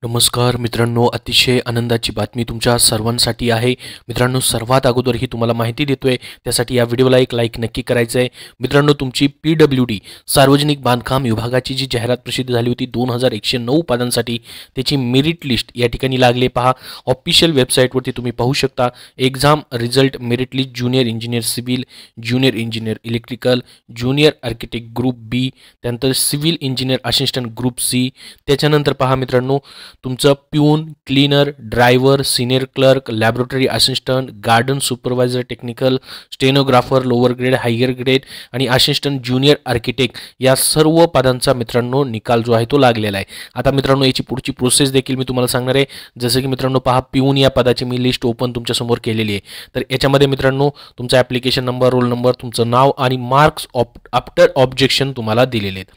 नमस्कार मित्रांनो, अतिशय आनंदाची बातमी तुमच्या सर्वांसाठी आहे. मित्रांनो, सर्वात अगोदर ही तुम्हाला माहिती देतोय, त्यासाठी या व्हिडिओला एक लाईक नक्की करायचं आहे. मित्रांनो, तुमची PWD सार्वजनिक बांधकाम विभागाची जी जाहिरात प्रसिद्ध झाली होती 2109 पदांसाठी, त्याची मेरिट लिस्ट या ठिकाणी लागले पहा. ऑफिशियल वेबसाईटवरती तुम्ही पाहू शकता. Exam result merit list junior engineer civil, junior engineer electrical, junior architect group B, त्यानंतर civil engineer assistant group C. त्याच्यानंतर पहा मित्रांनो, तुमचं peon, cleaner, driver, senior clerk, laboratory assistant, garden supervisor, technical, stenographer, lower grade, higher grade आणि assistant junior architect या सर्व पदांचा मित्रांनो निकाल जो आहे तो लागलेला आहे. आता मित्रांनो, याची पुढची प्रोसेस देखील मी तुम्हाला सांगणार आहे. जसं की मित्रांनो पहा, प्यून या पदाची मी लिस्ट ओपन तुमच्यासमोर केलेली आहे. तर याच्यामध्ये मित्रांनो तुमचा ॲप्लिकेशन नंबर, रोल नंबर, तुमचं नाव आणि मार्क्स आफ्टर ऑब्जेक्शन तुम्हाला दिलेले आहेत.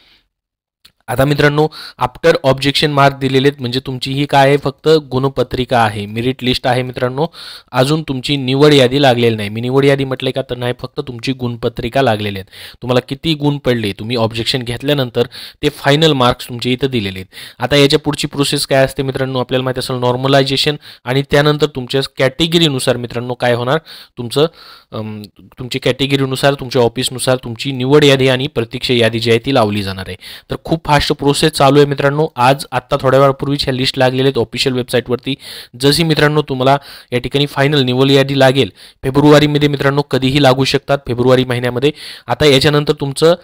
आता मित्रांनो, आफ्टर ऑब्जेक्शन मार्क दिलेले आहेत म्हणजे तुमची ही काय आहे, फक्त गुणपत्रिका आहे, मेरिट लिस्ट आहे मित्रांनो. अजून तुमची निवड यादी लागलेली नाही. मी निवड यादी म्हटलंय का, तर नाही, फक्त तुमची गुणपत्रिका लागलेली आहेत. तुम्हाला किती गुण पडले, तुम्ही ऑब्जेक्शन घेतल्यानंतर ते फायनल मार्क्स तुमचे इथं दिलेले आहेत. आता याच्या पुढची प्रोसेस काय असते मित्रांनो, आपल्याला माहिती असेल नॉर्मलायझेशन, आणि त्यानंतर तुमच्या कॅटेगरीनुसार मित्रांनो काय होणार, तुमची कॅटेगरीनुसार, तुमच्या ऑफिसनुसार तुमची निवड यादी आणि प्रतीक्षा यादी जी आहे ती लावली जाणार आहे. तर खूप फास्ट प्रोसेस चालू आहे मित्रांनो. आत्ता थोड्या वेळापूर्वीच ह्या लिस्ट लागलेल्या आहेत ऑफिशियल वेबसाईटवरती. जशी मित्रांनो तुम्हाला या ठिकाणी फायनल निवड यादी लागेल फेब्रुवारीमध्ये मित्रांनो, कधीही लागू शकतात फेब्रुवारी महिन्यामध्ये. आता याच्यानंतर तुमचं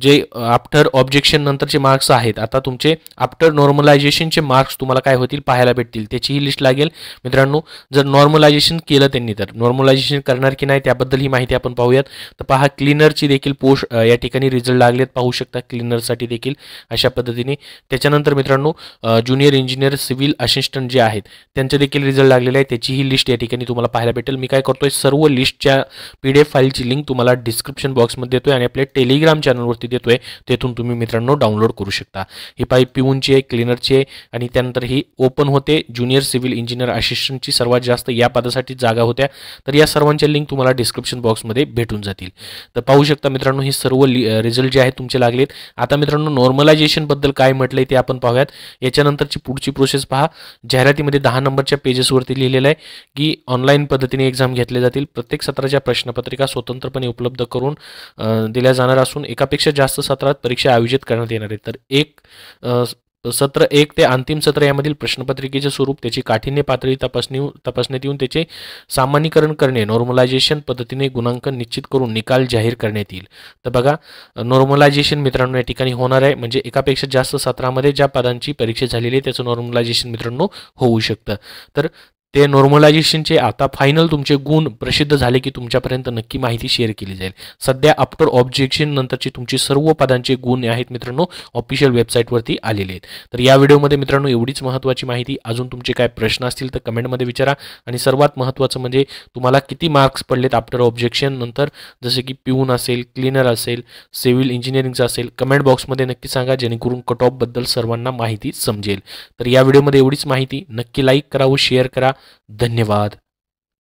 जे आफ्टर ऑब्जेक्शन नंतरचे मार्क्स आहेत, आता तुमचे आफ्टर नॉर्मलायझेशनचे मार्क्स तुम्हाला काय होतील पाहायला भेटतील, त्याचीही लिस्ट लागेल मित्रांनो. जर नॉर्मलायझेशन केलं त्यांनी, तर नॉर्मलायझेशन करणार की नाही त्याबद्दल ही माहिती आपण पाहूयात. तर पहा, क्लीनरची देखील पोस्ट या ठिकाणी रिझल्ट लागलेत, पाहू शकता क्लीनरसाठी देखील अशा पद्धतीने. त्याच्यानंतर मित्रांनो ज्युनियर इंजिनियर सिव्हिल असिस्टंट जे आहेत त्यांचे देखील रिझल्ट लागलेले आहे, त्याचीही लिस्ट या ठिकाणी तुम्हाला पाहायला भेटेल. मी काय करतोय, सर्व लिस्टच्या PDF फाईलची लिंक तुम्हाला डिस्क्रिप्शन बॉक्समध्ये देतोय आणि आपल्या टेलिग्राम चॅनलवरती देतोय, तेथून तुम्ही मित्रांनो डाउनलोड करू शकता. ही पाई पिऊनची आहे, क्लीनरची आहे, आणि त्यानंतर ही ओपन होते ज्युनियर सिव्हिल इंजिनियर असिस्टंटची सर्वात जास्त या पदासाठी जागा होत्या. तर या सर्वांच्या लिंक तुम्हाला डिस्क्रिप्शन बॉक्समध्ये भेटून जातील. तर पाहू शकता मित्रांनो, ही सर्व रिझल्ट जे आहेत तुमचे लागलेत. आता मित्रांनो नॉर्मलायझेशन बद्दल काय म्हटलंय ते आपण पाहूयात. याच्यानंतरची पुढची प्रोसेस पहा. जाहिरातीमध्ये 10 नंबरच्या पेजेसवरती लिहिलेलं आहे की ऑनलाईन पद्धतीने एक्झाम घेतले जातील. प्रत्येक सत्राच्या प्रश्नपत्रिका स्वतंत्रपणे उपलब्ध करून दिल्या जाणार असून एकापेक्षा जास्त सत्रात परीक्षा आयोजित करण्यात येणार आहे. तर सत्र 1 ते अंतिम सत्र यामधील प्रश्नपत्रिकेचे स्वरूप, त्याची काठिण्य पातळी तपासण्यात येऊन त्याचे सामान्यीकरण करणे, नॉर्मलायझेशन पद्धतीने गुणांकन निश्चित करून निकाल जाहीर करण्यात येईल. तर बघा, नॉर्मलायझेशन मित्रांनो या ठिकाणी होणार आहे, म्हणजे एकापेक्षा जास्त सत्रामध्ये ज्या पदांची परीक्षा झालेली आहे त्याचं नॉर्मलायझेशन मित्रांनो होऊ शकतं. तर ते नॉर्मलायझेशनचे आता फायनल तुमचे गुण प्रसिद्ध झाले की तुमच्यापर्यंत नक्की माहिती शेअर केली जाईल. सध्या आफ्टर ऑब्जेक्शन नंतरची तुमची सर्व पदांचे गुण आहेत मित्रांनो ऑफिशियल वेबसाईटवरती आलेले आहेत. तर या व्हिडिओमध्ये मित्रांनो एवढीच महत्त्वाची माहिती. अजून तुमचे काय प्रश्न असतील तर कमेंटमध्ये विचारा, आणि सर्वात महत्त्वाचं म्हणजे तुम्हाला किती मार्क्स पडलेत आफ्टर ऑब्जेक्शन नंतर, जसे की पिऊन असेल, क्लीनर असेल, सिव्हिल इंजिनिअरिंगचं असेल, कमेंट बॉक्समध्ये नक्की सांगा, जेणेकरून कट ऑफबद्दल सर्वांना माहिती समजेल. तर या व्हिडिओमध्ये एवढीच माहिती. नक्की लाईक करा व शेअर करा. धन्यवाद.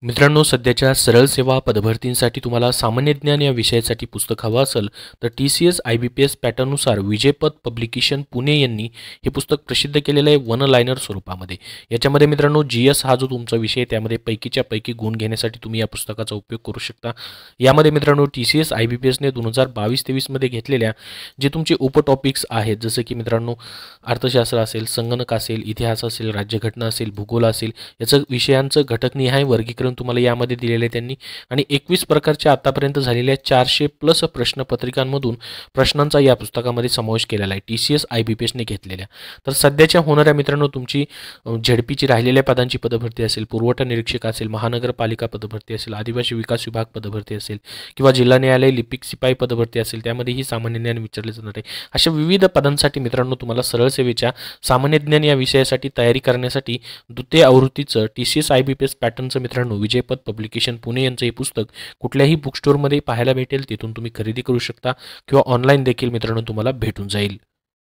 मित्रांनो, सध्याच्या सरळ सेवा पदभरतींसाठी तुम्हाला सामान्य ज्ञान या विषयासाठी पुस्तक हवं असेल तर TCS IBPS पॅटर्ननुसार विजयपथ पब्लिकेशन पुणे यांनी हे पुस्तक प्रसिद्ध केलेलं आहे वन लायनर स्वरूपामध्ये. याच्यामध्ये मित्रांनो GS हा जो तुमचा विषय आहे त्यामध्ये पैकीच्या पैकी गुण घेण्यासाठी तुम्ही या पुस्तकाचा उपयोग करू शकता. यामध्ये मित्रांनो TCS IBPSने 2022-23 मध्ये घेतलेल्या जे तुमचे उपटॉपिक्स आहेत, जसं की मित्रांनो अर्थशास्त्र असेल, संगणक असेल, इतिहास असेल, राज्यघटना असेल, भूगोल असेल, याचं विषयांचं घटकनिहाय वर्गीकरण तुम्हाला यामध्ये दिलेले त्यांनी, आणि 21 प्रकारच्या आतापर्यंत झालेल्या 400+ प्रश्नपत्रिकांमधून प्रश्नांचा या पुस्तकामध्ये समावेश केलेला आहे TCS IBPSने घेतलेल्या. तर सध्याच्या होणाऱ्या मित्रांनो तुमची झेडपीची राहिलेल्या पदांची पदभरती असेल, पुरवठा निरीक्षक असेल, महानगरपालिका पदभरती असेल, आदिवासी विकास विभाग पदभरती असेल, किंवा जिल्हा न्यायालय लिपिक शिपाई पदभरती असेल, त्यामध्येही सामान्य ज्ञान विचारले जाणार आहे. अशा विविध पदांसाठी मित्रांनो तुम्हाला सरळ सेवेच्या सामान्य ज्ञान या विषयासाठी तयारी करण्यासाठी द्वितीय आवृत्तीचं TCS IBPS पॅटर्नचं मित्रांनो विजयपथ पब्लिकेशन पुणे यांचं हे पुस्तक कुठल्याही बुक स्टोअरमध्ये पाहायला भेटेल, तिथून तुम्ही खरेदी करू शकता, किंवा ऑनलाईन देखील मित्रांनो तुम्हाला भेटून जाईल.